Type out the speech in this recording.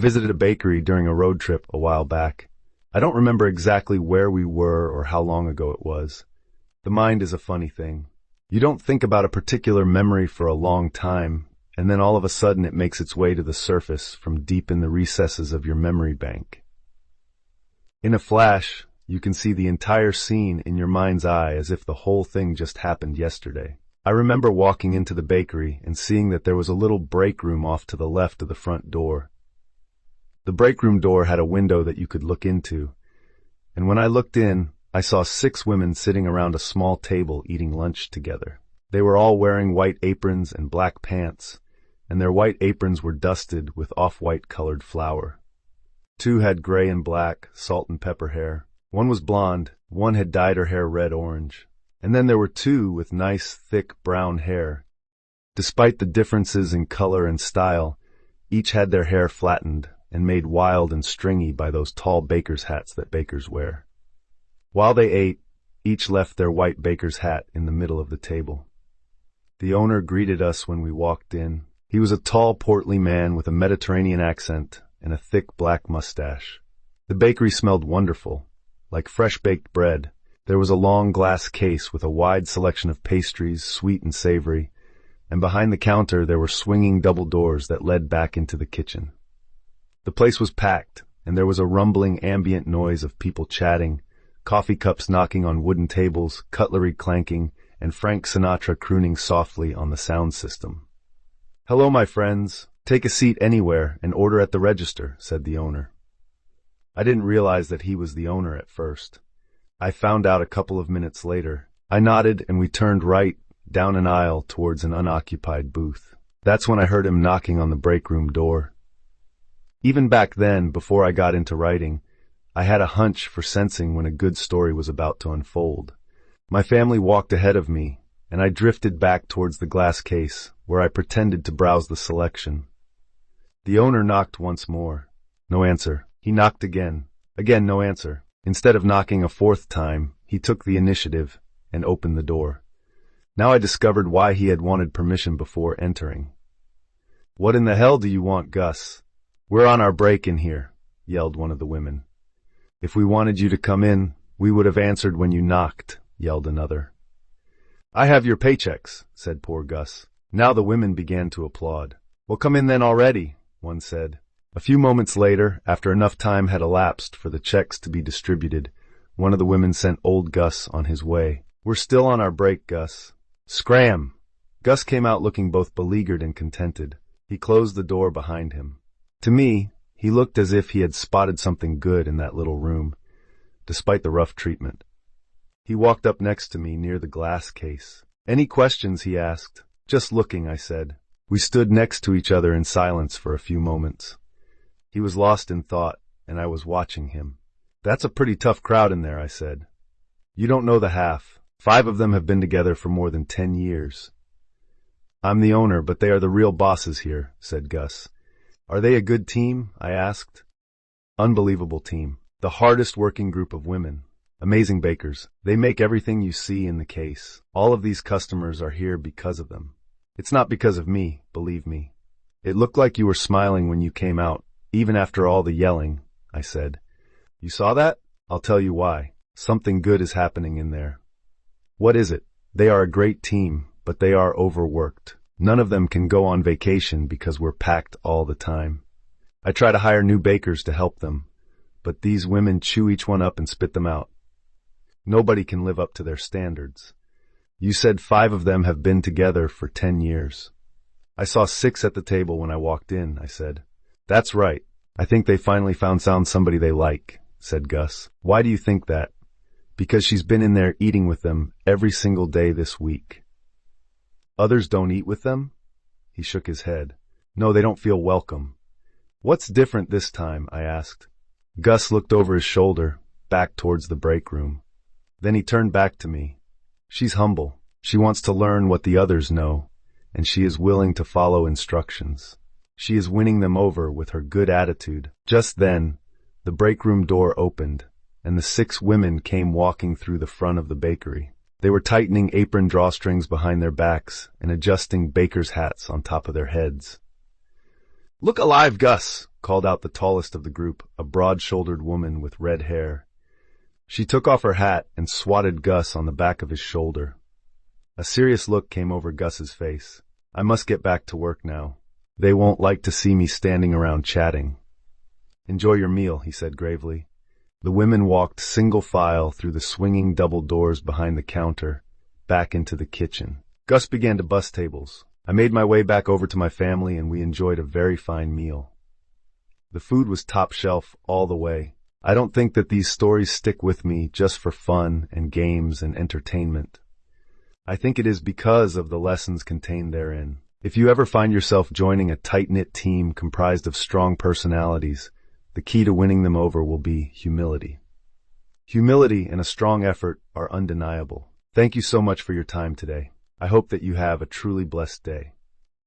Visited a bakery during a road trip a while back. I don't remember exactly where we were or how long ago it was. The mind is a funny thing. You don't think about a particular memory for a long time, and then all of a sudden it makes its way to the surface from deep in the recesses of your memory bank. In a flash, you can see the entire scene in your mind's eye as if the whole thing just happened yesterday. I remember walking into the bakery and seeing that there was a little break room off to the left of the front door. The break room door had a window that you could look into, and when I looked in, I saw 6 women sitting around a small table eating lunch together. They were all wearing white aprons and black pants, and their white aprons were dusted with off-white colored flour. 2 had gray and black, salt and pepper hair. 1 was blonde, 1 had dyed her hair red-orange, and then there were 2 with nice, thick brown hair. Despite the differences in color and style, each had their hair flattened and made wild and stringy by those tall baker's hats that bakers wear. While they ate, each left their white baker's hat in the middle of the table. The owner greeted us when we walked in. He was a tall, portly man with a Mediterranean accent and a thick black mustache. The bakery smelled wonderful, like fresh-baked bread. There was a long glass case with a wide selection of pastries, sweet and savory, and behind the counter there were swinging double doors that led back into the kitchen. The place was packed, and there was a rumbling ambient noise of people chatting, coffee cups knocking on wooden tables, cutlery clanking, and Frank Sinatra crooning softly on the sound system. "Hello, my friends. Take a seat anywhere and order at the register," said the owner. I didn't realize that he was the owner at first. I found out a couple of minutes later. I nodded and we turned right down an aisle towards an unoccupied booth. That's when I heard him knocking on the break room door. Even back then, before I got into writing, I had a hunch for sensing when a good story was about to unfold. My family walked ahead of me, and I drifted back towards the glass case, where I pretended to browse the selection. The owner knocked once more. No answer. He knocked again. Again, no answer. Instead of knocking a 4th time, he took the initiative and opened the door. Now I discovered why he had wanted permission before entering. "What in the hell do you want, Gus?" "We're on our break in here," yelled one of the women. "If we wanted you to come in, we would have answered when you knocked," yelled another. "I have your paychecks," said poor Gus. Now the women began to applaud. "Well, come in then already," one said. A few moments later, after enough time had elapsed for the checks to be distributed, one of the women sent old Gus on his way. "We're still on our break, Gus." "Scram!" Gus came out looking both beleaguered and contented. He closed the door behind him. To me, he looked as if he had spotted something good in that little room, despite the rough treatment. He walked up next to me near the glass case. "Any questions?" he asked. "Just looking," I said. We stood next to each other in silence for a few moments. He was lost in thought, and I was watching him. "That's a pretty tough crowd in there," I said. "You don't know the half. 5 of them have been together for more than 10 years. "I'm the owner, but they are the real bosses here," said Gus. "Are they a good team?" I asked. "Unbelievable team. The hardest working group of women. Amazing bakers. They make everything you see in the case. All of these customers are here because of them. It's not because of me, believe me. It looked like you were smiling when you came out, even after all the yelling," I said. "You saw that? I'll tell you why. Something good is happening in there." "What is it?" "They are a great team, but they are overworked. None of them can go on vacation because we're packed all the time. I try to hire new bakers to help them, but these women chew each one up and spit them out. Nobody can live up to their standards. You said 5 of them have been together for 10 years. "I saw 6 at the table when I walked in," I said. "That's right. I think they finally found somebody they like," said Gus. "Why do you think that?" "Because she's been in there eating with them every single day this week." "Others don't eat with them?" He shook his head. "No, they don't feel welcome." "What's different this time?" I asked. Gus looked over his shoulder, back towards the break room. Then he turned back to me. "She's humble. She wants to learn what the others know, and she is willing to follow instructions. She is winning them over with her good attitude." Just then, the break room door opened, and the 6 women came walking through the front of the bakery. They were tightening apron drawstrings behind their backs and adjusting bakers' hats on top of their heads. "Look alive, Gus!" called out the tallest of the group, a broad-shouldered woman with red hair. She took off her hat and swatted Gus on the back of his shoulder. A serious look came over Gus's face. I must get back to work now. They won't like to see me standing around chatting. Enjoy your meal, he said gravely. The women walked single file through the swinging double doors behind the counter, back into the kitchen. Gus began to bus tables. I made my way back over to my family and we enjoyed a very fine meal. The food was top shelf all the way. I don't think that these stories stick with me just for fun and games and entertainment. I think it is because of the lessons contained therein. If you ever find yourself joining a tight-knit team comprised of strong personalities, the key to winning them over will be humility. Humility and a strong effort are undeniable. Thank you so much for your time today. I hope that you have a truly blessed day.